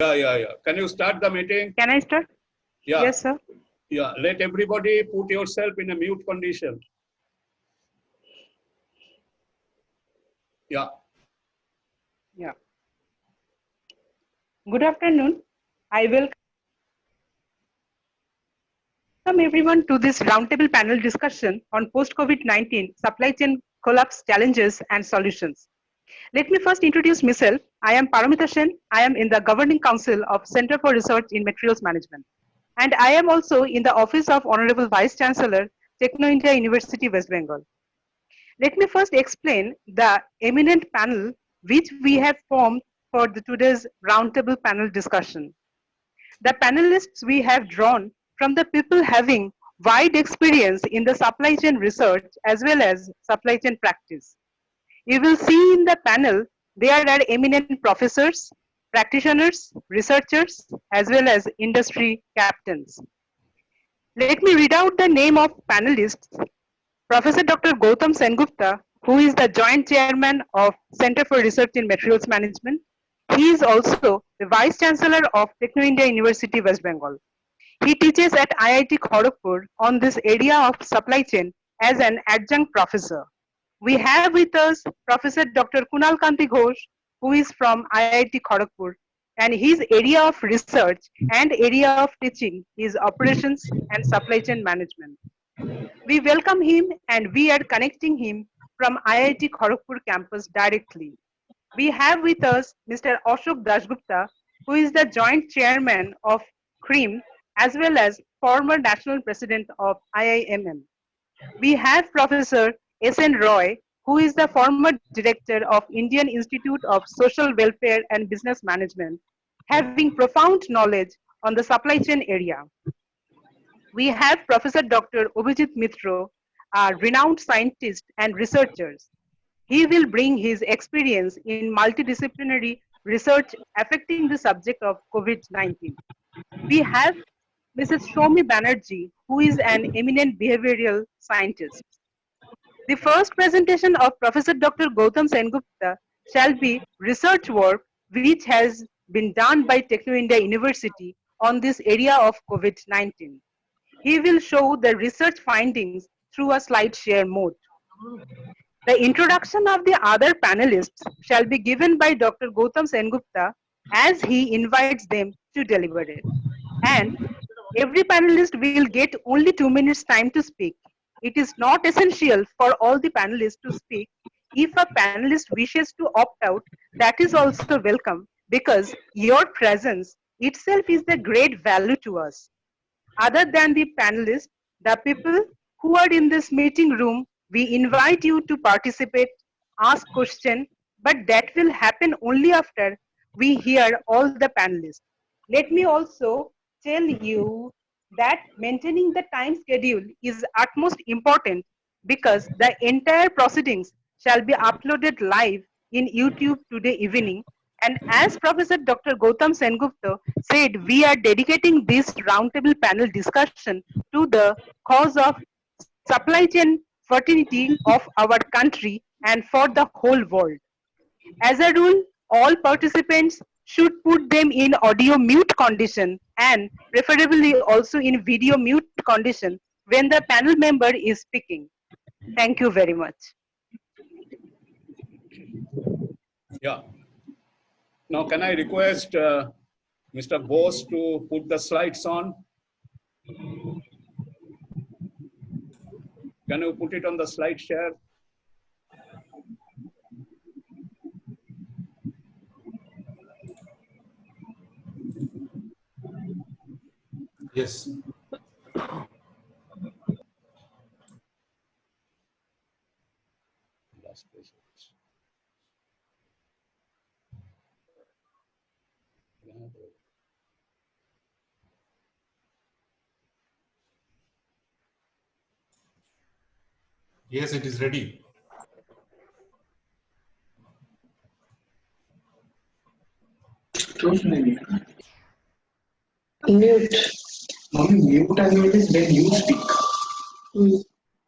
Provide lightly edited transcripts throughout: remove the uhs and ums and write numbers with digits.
Yeah. Can you start the meeting? Can I start? Yeah. Yes, sir. Yeah. Let everybody put yourself in a mute condition. Yeah. Yeah. Good afternoon. I welcome everyone to this roundtable panel discussion on post-COVID-19 supply chain collapse challenges and solutions. Let me first introduce myself. I am Paramita Sen. I am in the Governing Council of Center for Research in Materials Management. And I am also in the Office of Honorable Vice Chancellor, Techno India University, West Bengal. Let me first explain the eminent panel which we have formed for today's roundtable panel discussion. The panelists we have drawn from the people having wide experience in the supply chain research as well as supply chain practice. You will see in the panel there are eminent professors, practitioners, researchers, as well as industry captains. Let me read out the name of panelists. Professor Dr. Gautam Sengupta, who is the Joint Chairman of Center for Research in Materials Management. He is also the Vice Chancellor of Techno India University, West Bengal. He teaches at IIT Kharagpur on this area of supply chain as an adjunct professor. We have with us Professor Dr. Kunal Kanti Ghosh, who is from IIT Kharagpur, and his area of research and area of teaching is operations and supply chain management. We welcome him and we are connecting him from IIT Kharagpur campus directly. We have with us Mr. Ashok Dasgupta, who is the joint chairman of CREAM as well as former national president of IIMM. We have Professor S.N. Roy, who is the former director of Indian Institute of Social Welfare and Business Management, having profound knowledge on the supply chain area. We have Professor Dr. Abhijit Mitro, a renowned scientist and researcher. He will bring his experience in multidisciplinary research affecting the subject of COVID-19. We have Mrs. Shomi Banerjee, who is an eminent behavioral scientist. The first presentation of Professor Dr. Gautam Sengupta shall be research work which has been done by Techno India University on this area of COVID-19. He will show the research findings through a slide share mode. The introduction of the other panelists shall be given by Dr. Gautam Sengupta as he invites them to deliberate. And every panelist will get only 2 minutes time to speak. It is not essential for all the panelists to speak. If a panelist wishes to opt out, that is also welcome because your presence itself is the great value to us. Other than the panelists, the people who are in this meeting room, we invite you to participate, ask questions, but that will happen only after we hear all the panelists. Let me also tell you that maintaining the time schedule is utmost important because the entire proceedings shall be uploaded live in YouTube today evening. And as Professor Dr. Gautam Sengupta said, we are dedicating this roundtable panel discussion to the cause of supply chain fertility of our country and for the whole world. As a rule, all participants should put them in audio mute condition and preferably also in video mute condition when the panel member is speaking. Thank you very much. Yeah. Now, can I request Mr. Bose to put the slides on? Can you put it on the slide share? Yes. Yes, it is ready. Mute. Mommy, mute and mute is when you speak.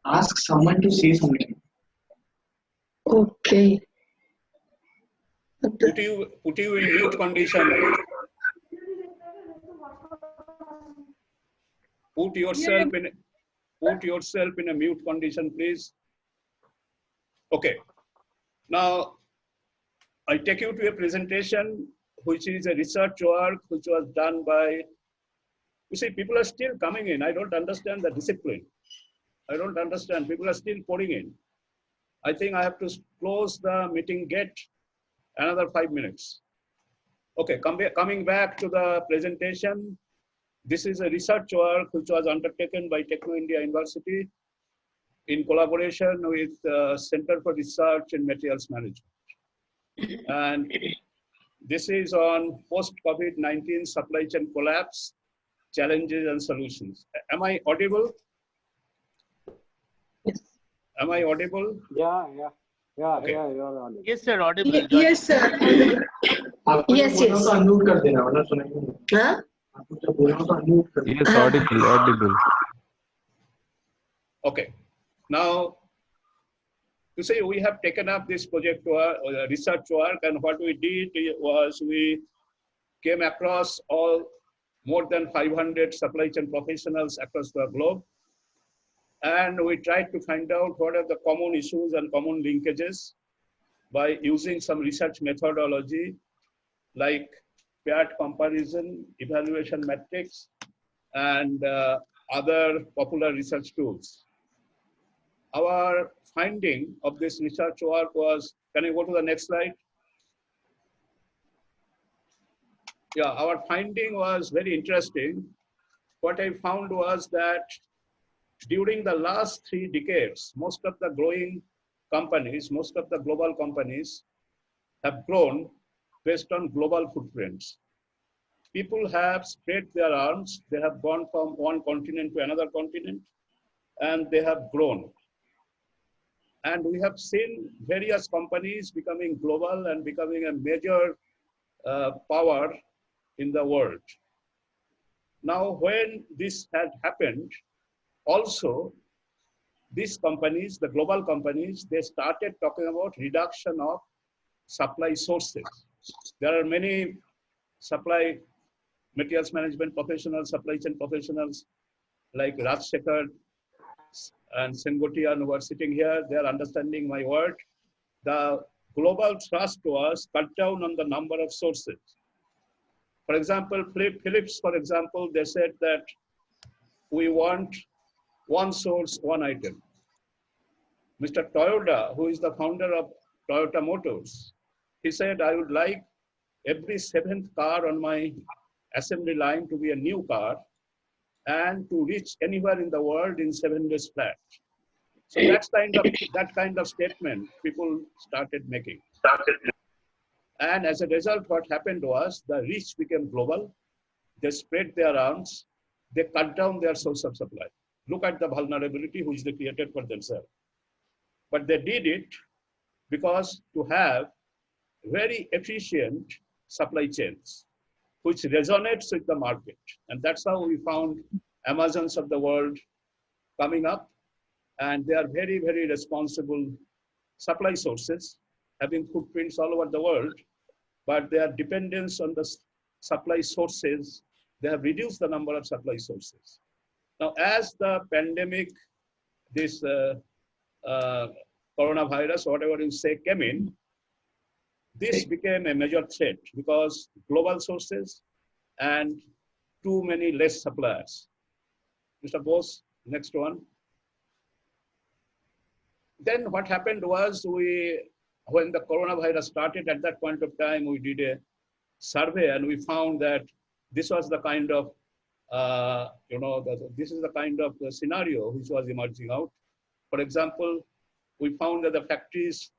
Ask someone to say something. Okay. Put you in mute condition. Put yourself in a mute condition, please. Okay. Now, I take you to a presentation, which is a research work which was done by, you see, people are still coming in. I don't understand the discipline. I don't understand. People are still pouring in. I think I have to close the meeting gate another 5 minutes. Okay, coming back to the presentation. This is a research work which was undertaken by Techno India University in collaboration with Center for Research in Materials Management. And this is on post-COVID-19 supply chain collapse, challenges and solutions. Am I audible? Yes. Am I audible? Yeah, Okay. yeah, you're audible. Yes, sir. Audible. Yes, sir. आपको Yes, जो बोला yes. तो unmute कर देना वरना सुनाई नहीं देगा। Huh? आपको जो बोला तो अनम्यूट कर देना। Yes, audible, audible. Okay. Now, to say we have taken up this project work, research work, and what we did was we came across more than 500 supply chain professionals across the globe. And we tried to find out what are the common issues and common linkages by using some research methodology like paired comparison, evaluation metrics, and other popular research tools. Our finding of this research work was, can you go to the next slide? Yeah, our finding was very interesting. What I found was that during the last 3 decades, most of the growing companies, most of the global companies have grown based on global footprints. People have spread their arms. They have gone from one continent to another continent, and they have grown. And we have seen various companies becoming global and becoming a major power in the world. Now, when this had happened, also, these companies, the global companies, they started talking about reduction of supply sources. There are many supply materials management professionals, supply chain professionals like Raj Shekhar and Sengotian who are sitting here. They are understanding my word. The global thrust was cut down on the number of sources. For example, Philips, for example, they said that we want one source, one item. Mr. Toyoda, who is the founder of Toyota Motors, he said, I would like every 7th car on my assembly line to be a new car and to reach anywhere in the world in 7 days flat. So that kind of statement people started making. And as a result, what happened was the reach became global. They spread their arms. They cut down their source of supply. Look at the vulnerability which they created for themselves. But they did it because to have very efficient supply chains, which resonates with the market. And that's how we found Amazons of the world coming up. And they are very, very responsible supply sources, having footprints all over the world. But their dependence on the supply sources, they have reduced the number of supply sources. Now, as the pandemic, this coronavirus, whatever you say, came in, this became a major threat because global sources and too many less suppliers. Mr. Bose, next one. Then what happened was when the coronavirus started, at that point of time, we did a survey and we found that this was the kind of, this is the kind of scenario which was emerging out. For example, we found that the factories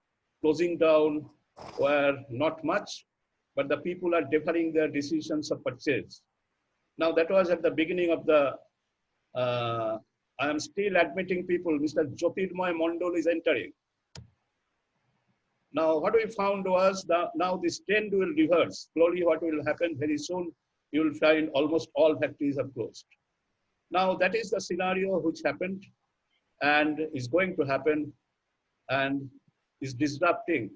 closing down were not much, but the people are deferring their decisions of purchase. Now that was at the beginning of the, I am still admitting people, Mr. Jyotirmoy Mondal is entering. Now what we found was that now this trend will reverse. Slowly what will happen very soon, you will find almost all factories have closed. Now that is the scenario which happened and is going to happen and is disrupting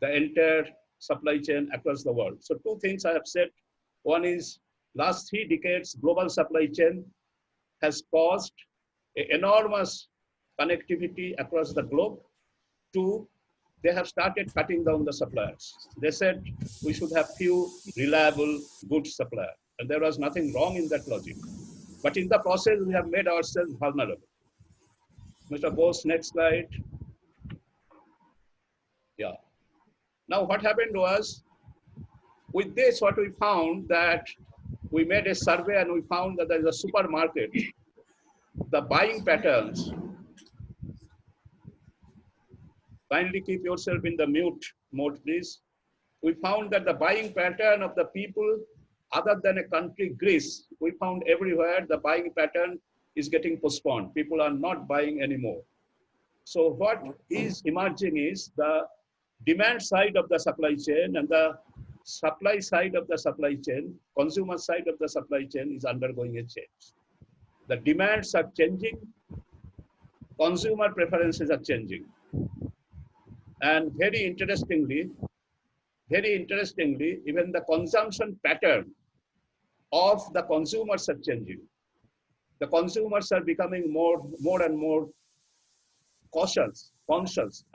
the entire supply chain across the world. So 2 things I have said. One is last 3 decades, global supply chain has caused enormous connectivity across the globe. Two, they have started cutting down the suppliers. They said we should have few reliable goods suppliers. And there was nothing wrong in that logic. But in the process, we have made ourselves vulnerable. Mr. Bose, next slide. Yeah. Now what happened was, with this, what we found that we made a survey and we found that there is a supermarket. The buying patterns, kindly keep yourself in the mute mode, please. We found that the buying pattern of the people, other than a country, Greece, we found everywhere the buying pattern is getting postponed. People are not buying anymore. So what is emerging is the demand side of the supply chain and the supply side of the supply chain, consumer side of the supply chain is undergoing a change. The demands are changing, consumer preferences are changing. And very interestingly, even the consumption pattern of the consumers are changing. The consumers are becoming more and more conscious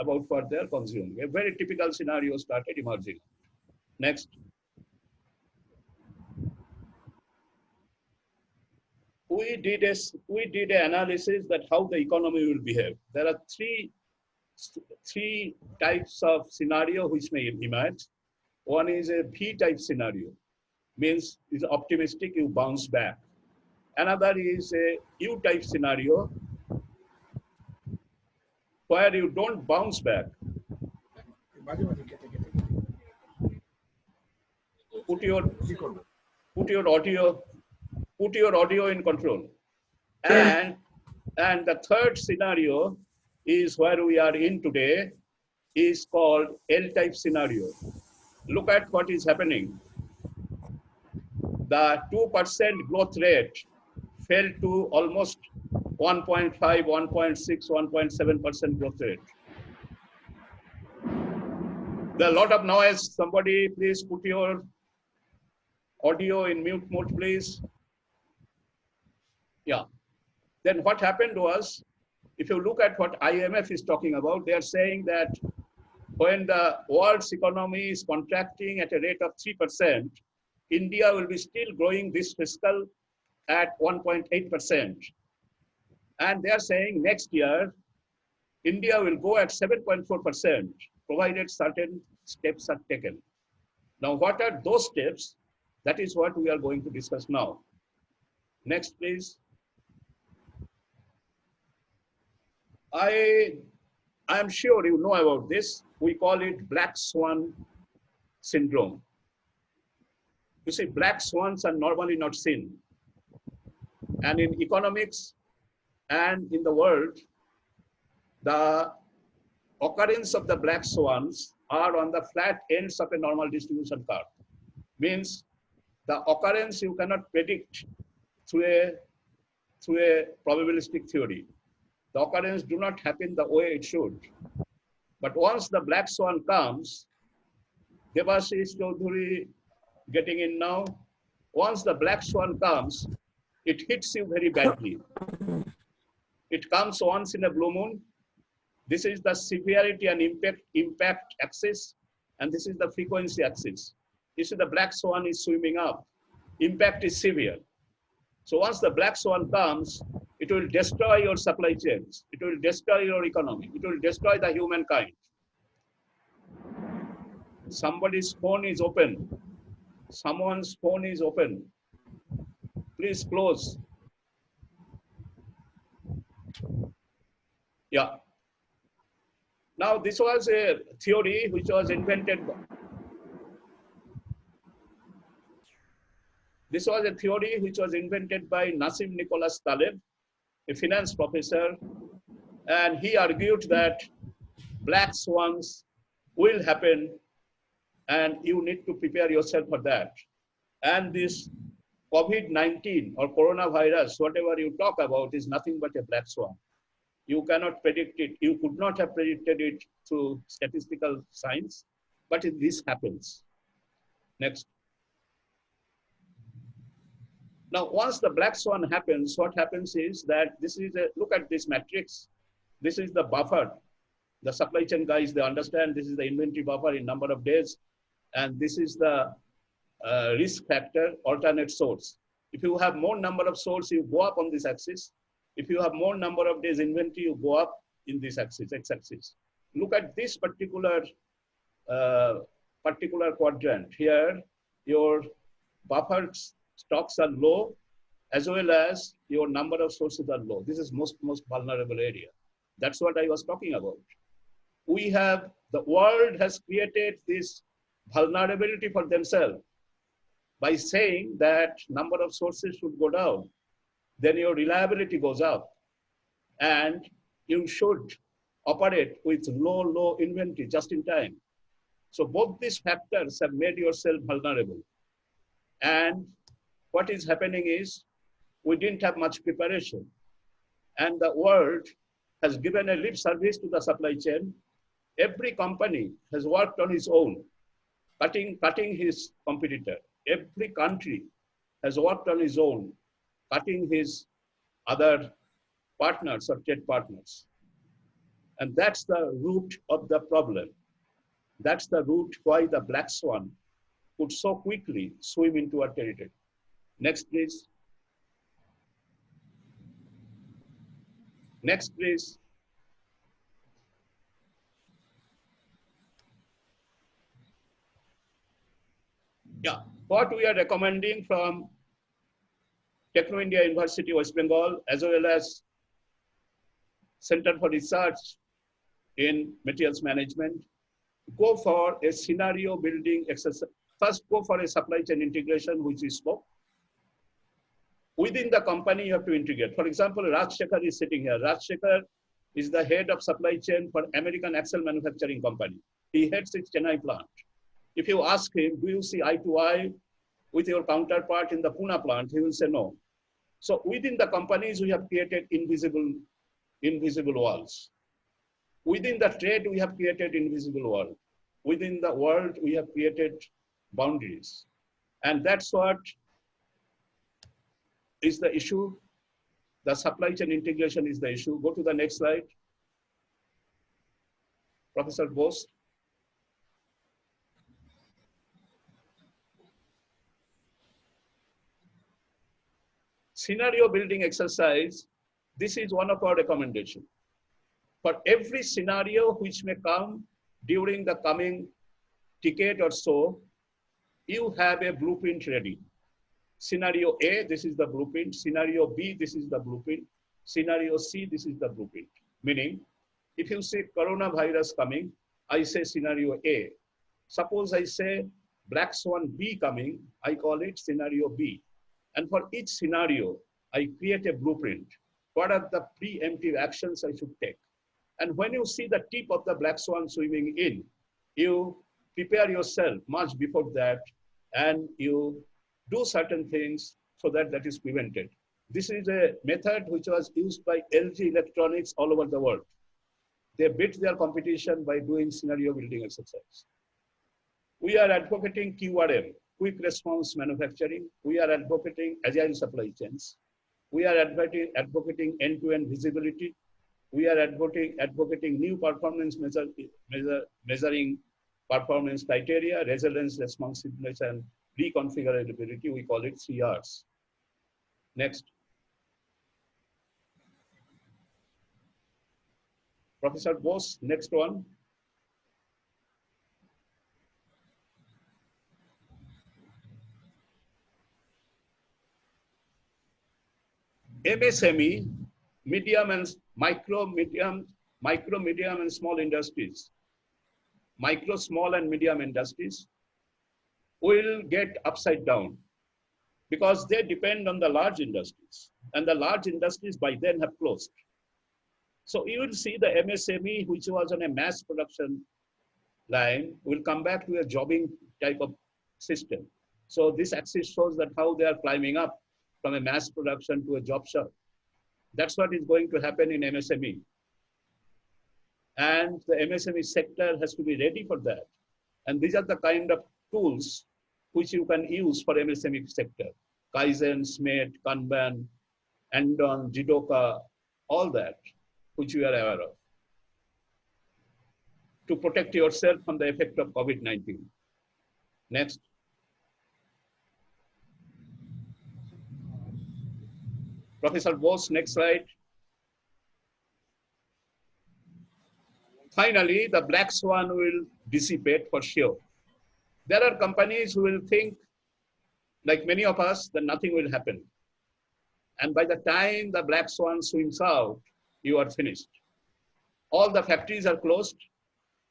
about what they are consuming. A very typical scenario started emerging. Next. We did an analysis that how the economy will behave. There are three types of scenario which may emerge. One is a V-type scenario, means it's optimistic, you bounce back. Another is a U-type scenario, where you don't bounce back. Put your audio in control. And the third scenario is where we are in today, is called L-type scenario. Look at what is happening. The 2% growth rate fell to almost 1.5, 1.6, 1.7% growth rate. There are a lot of noise. Somebody please put your audio in mute mode, please. Yeah. Then what happened was, if you look at what IMF is talking about, they are saying that when the world's economy is contracting at a rate of 3%, India will be still growing this fiscal at 1.8%. And they are saying next year, India will go at 7.4%, provided certain steps are taken. Now, what are those steps? That is what we are going to discuss now. Next, please. I am sure you know about this. We call it black swan syndrome. You see, black swans are normally not seen. And in economics and in the world, the occurrence of the black swans are on the flat ends of a normal distribution curve. Means the occurrence you cannot predict through a probabilistic theory. The occurrence do not happen the way it should. But once the black swan comes, Debashish Chaudhuri getting in now. Once the black swan comes, it hits you very badly. It comes once in a blue moon. This is the severity and impact axis, and this is the frequency axis. You see the black swan is swimming up. Impact is severe. So once the black swan comes, it will destroy your supply chains. It will destroy your economy. It will destroy the humankind. Somebody's phone is open. Someone's phone is open. Please close. Yeah. Now this was a theory which was invented by, Nassim Nicholas Taleb, a finance professor, and he argued that black swans will happen and you need to prepare yourself for that. And this COVID-19 or coronavirus, whatever you talk about, is nothing but a black swan. You cannot predict it. You could not have predicted it through statistical science, but this happens. Next. Now, once the black swan happens, what happens is that this is a, look at this matrix. This is the buffer. The supply chain guys, they understand this is the inventory buffer in number of days. And this is the risk factor, alternate source. If you have more number of source, you go up on this axis. If you have more number of days inventory, you go up in this axis, x-axis. Look at this particular quadrant. Here, your buffer stocks are low, as well as your number of sources are low. This is most vulnerable area. That's what I was talking about. The world has created this vulnerability for themselves by saying that number of sources should go down. Then your reliability goes up, and you should operate with low inventory just in time. So both these factors have made yourself vulnerable. And what is happening is we didn't have much preparation, and the world has given a lip service to the supply chain. Every company has worked on its own, cutting his competitor. Every country has worked on his own, cutting his other partners or trade partners. And that's the root of the problem. That's the root why the black swan could so quickly swim into our territory. Next, please. Next, please. Yeah, what we are recommending from Techno India University, West Bengal, as well as Center for Research in Materials Management, go for a scenario building exercise. First, go for a supply chain integration, which we spoke. Within the company, you have to integrate. For example, Raj Shekhar is sitting here. Raj Shekhar is the head of supply chain for American Axle Manufacturing Company. He heads its Chennai plant. If you ask him, do you see eye to eye with your counterpart in the Pune plant, he will say no. So within the companies, we have created invisible walls. Within the trade, we have created invisible world. Within the world, we have created boundaries. And that's what is the issue. The supply chain integration is the issue. Go to the next slide. Professor Bose. Scenario building exercise, this is one of our recommendations. For every scenario which may come during the coming decade or so, you have a blueprint ready. Scenario A, this is the blueprint. Scenario B, this is the blueprint. Scenario C, this is the blueprint. Meaning, if you say coronavirus coming, I say scenario A. Suppose I say black swan B coming, I call it scenario B. And for each scenario, I create a blueprint. What are the preemptive actions I should take? And when you see the tip of the black swan swimming in, you prepare yourself much before that, and you do certain things so that that is prevented. This is a method which was used by LG Electronics all over the world. They beat their competition by doing scenario building exercise. We are advocating QRM, quick response manufacturing. We are advocating agile supply chains. We are advocating end-to-end visibility. We are advocating new performance measuring performance criteria, resilience, responsiveness, and reconfigurability. We call it 3 Rs. Next. Professor Bose, next one. MSME, medium and micro, medium and small industries, micro, small and medium industries will get upside down because they depend on the large industries, and the large industries by then have closed. So you will see the MSME, which was on a mass production line, will come back to a jobbing type of system. So this axis shows that how they are climbing up from a mass production to a job shop. That's what is going to happen in MSME. And the MSME sector has to be ready for that. And these are the kind of tools which you can use for MSME sector. Kaizen, SMART, Kanban, Andon, Jidoka, all that, which we are aware of, to protect yourself from the effect of COVID-19. Next. Professor Bose, next slide. Finally, the black swan will dissipate for sure. There are companies who will think, like many of us, that nothing will happen. And by the time the black swan swims out, you are finished. All the factories are closed.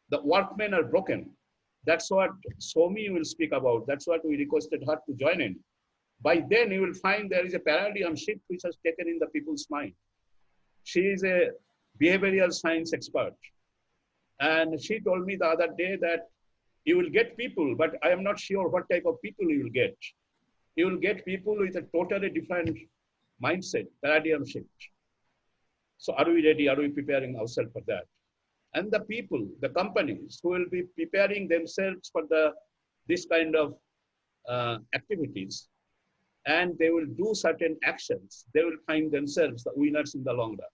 The workmen are broken. That's what Somi will speak about. That's what we requested her to join in. By then, you will find there is a paradigm shift which has taken in the people's mind. She is a behavioral science expert. And she told me the other day that you will get people, but I am not sure what type of people you will get. You will get people with a totally different mindset, paradigm shift. So are we ready? Are we preparing ourselves for that? And the people, the companies who will be preparing themselves for this kind of activities, and they will do certain actions, they will find themselves the winners in the long run.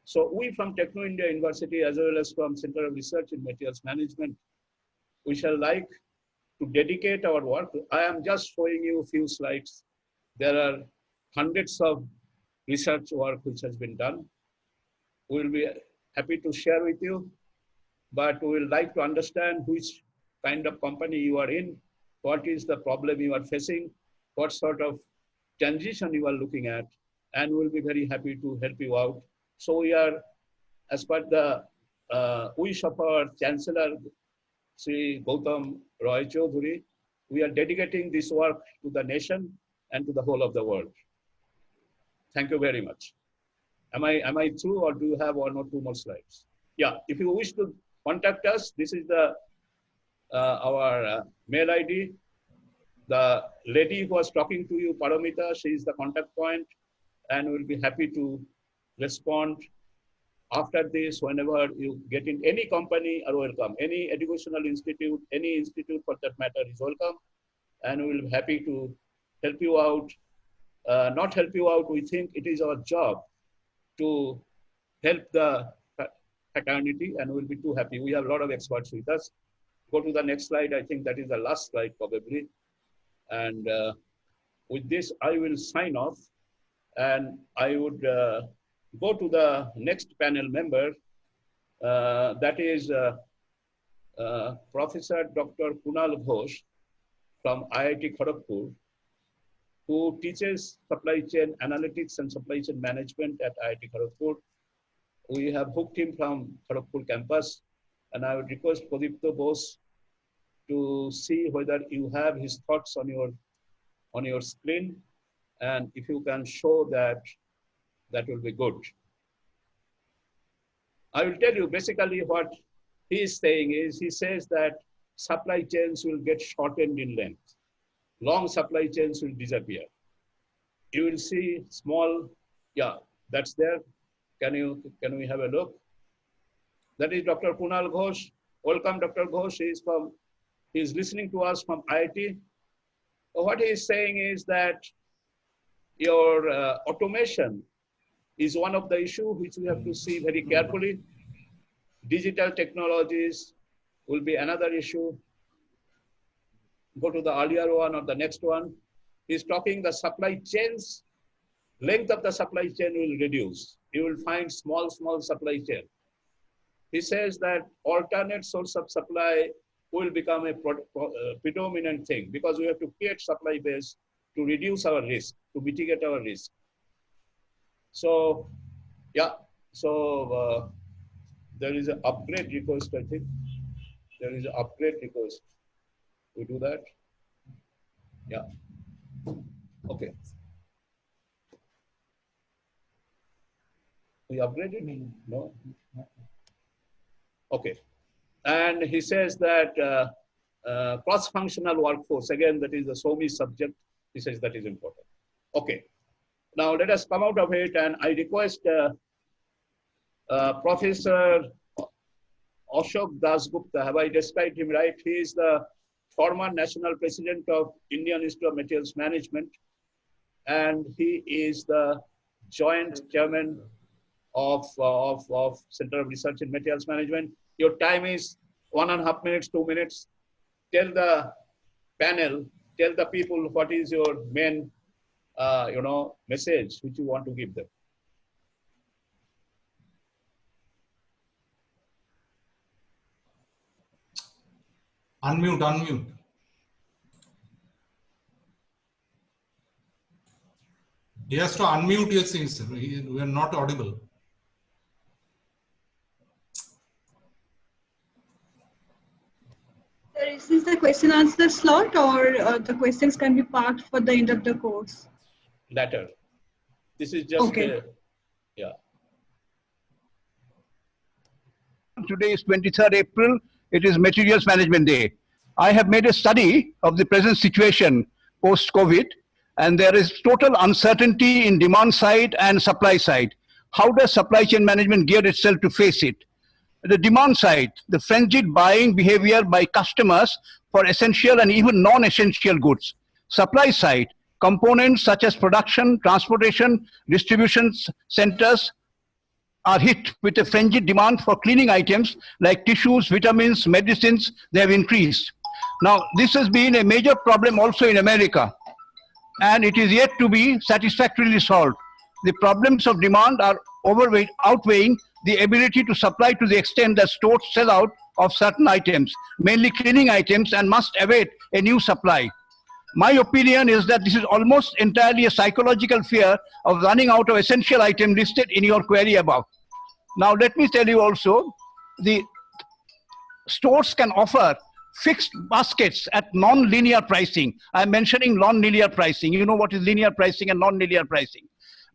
So we from Techno India University, as well as from Center of Research in Materials Management, we shall like to dedicate our work. I am just showing you a few slides. There are hundreds of research work which has been done. We will be happy to share with you, but we will like to understand which kind of company you are in, what is the problem you are facing, what sort of transition you are looking at, and we'll be very happy to help you out. So we are, as per the wish of our Chancellor, Sri Gautam Roy Chaudhary, we are dedicating this work to the nation and to the whole of the world. Thank you very much. Am I through, or do you have one or two more slides? Yeah, if you wish to contact us, this is the our mail ID. The lady who was talking to you, Paramita, she is the contact point, and we'll be happy to respond after this. Whenever you get in any company, are welcome. Any educational institute, any institute for that matter is welcome, and we'll be happy to help you out. Not help you out, we think it is our job to help the fraternity, and we'll be too happy. We have a lot of experts with us. Go to the next slide. I think that is the last slide probably. And with this, I will sign off, and I would go to the next panel member. That is Professor Dr. Kunal Ghosh from IIT Kharagpur, who teaches supply chain analytics and supply chain management at IIT Kharagpur. We have hooked him from Kharagpur campus, and I would request Pradipta Bose to see whether you have his thoughts on your screen, and if you can show that, that will be good. I will tell you basically what he is saying is, he says that supply chains will get shortened in length. Long supply chains will disappear. You will see small, yeah, that's there. Can we have a look? That is Dr. Kunal Ghosh. Welcome, Dr. Ghosh. He is listening to us from IIT. What he is saying is that your automation is one of the issues which we have to see very carefully. Digital technologies will be another issue. Go to the earlier one or the next one. He's talking the supply chains, length of the supply chain will reduce. You will find small supply chain. He says that alternate source of supply will become a predominant thing, because we have to create supply base to reduce our risk, to mitigate our risk. So, yeah, so there is an upgrade request, I think. There is an upgrade request. We do that? Yeah. Okay. We upgraded? No? Okay. And he says that cross-functional workforce, again, that is the SOMI subject. He says that is important. Okay. Now let us come out of it, and I request Professor Ashok Dasgupta. Have I described him right? He is the former national president of Indian Institute of Materials Management. and he is the joint chairman of Center of Research in Materials Management. Your time is 1.5 minutes, 2 minutes. Tell the panel, tell the people what is your main, message which you want to give them. Unmute, unmute. He has to unmute your things. We are not audible. Sir, is this the question answer slot, or the questions can be parked for the end of the course? Latter. This is just, Okay. Yeah. Today is 23rd April. It is Materials Management Day. I have made a study of the present situation post-COVID, and there is total uncertainty in demand side and supply side. How does supply chain management gear itself to face it? The demand side, the frenzied buying behavior by customers for essential and even non-essential goods. Supply side, components such as production, transportation, distribution centers are hit with a frenzied demand for cleaning items like tissues, vitamins, medicines. They have increased. Now, this has been a major problem also in America, and it is yet to be satisfactorily solved. The problems of demand are outweighing the ability to supply to the extent that stores sell out of certain items, mainly cleaning items, and must await a new supply. My opinion is that this is almost entirely a psychological fear of running out of essential items listed in your query above. Now, let me tell you also, the stores can offer fixed baskets at non-linear pricing. I'm mentioning non-linear pricing. You know what is linear pricing and non-linear pricing.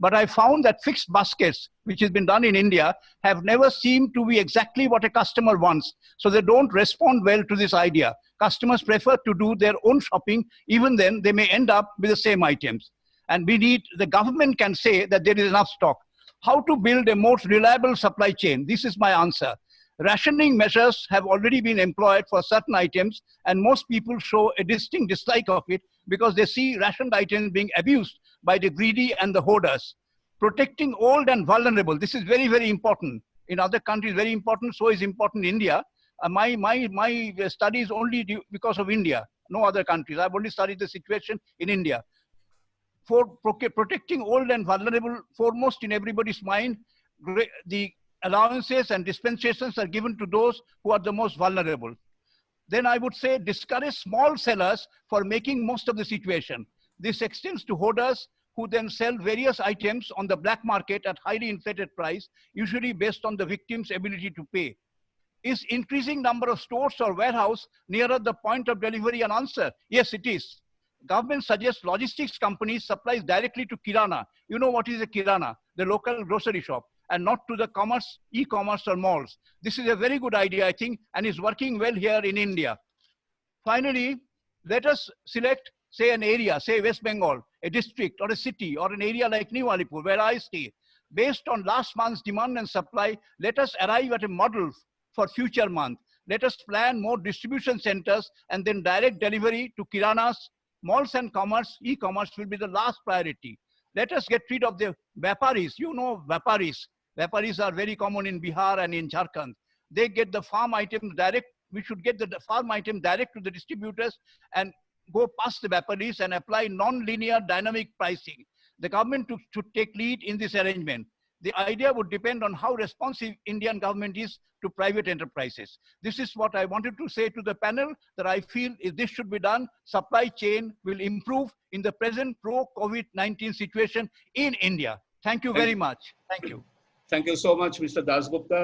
But I found that fixed baskets, which has been done in India, have never seemed to be exactly what a customer wants. So they don't respond well to this idea. Customers prefer to do their own shopping. Even then, they may end up with the same items. And the government can say that there is enough stock. How to build a more reliable supply chain? This is my answer. Rationing measures have already been employed for certain items, and most people show a distinct dislike of it because they see rationed items being abused by the greedy and the hoarders. Protecting old and vulnerable. This is very, very important. In other countries, very important. So is important in India. My study is only because of India, no other countries. I've only studied the situation in India. For protecting old and vulnerable, foremost in everybody's mind, the allowances and dispensations are given to those who are the most vulnerable. Then I would say discourage small sellers for making most of the situation. This extends to hoarders who then sell various items on the black market at highly inflated price, usually based on the victim's ability to pay. Is increasing number of stores or warehouse nearer the point of delivery an answer? Yes, it is. Government suggests logistics companies supplies directly to Kirana. You know what is a Kirana? The local grocery shop, and not to the commerce, e-commerce or malls. This is a very good idea, I think, and is working well here in India. Finally, let us select, say, an area, say West Bengal, a district or a city or an area like New Alipur, where I stay. Based on last month's demand and supply, let us arrive at a model for future month. Let us plan more distribution centers and then direct delivery to Kiranas. Malls and commerce, e-commerce will be the last priority. Let us get rid of the Vaparis. You know Vaparis. Vaparis are very common in Bihar and in Jharkhand. They get the farm items direct. We should get the farm item direct to the distributors and go past the Vaparis and apply non-linear dynamic pricing. The government should take lead in this arrangement. The idea would depend on how responsive Indian government is to private enterprises. This is what I wanted to say to the panel, that I feel if this should be done, supply chain will improve in the present pro-COVID-19 situation in India. Thank you very much. Thank you. Thank you so much, Mr. Dasgupta.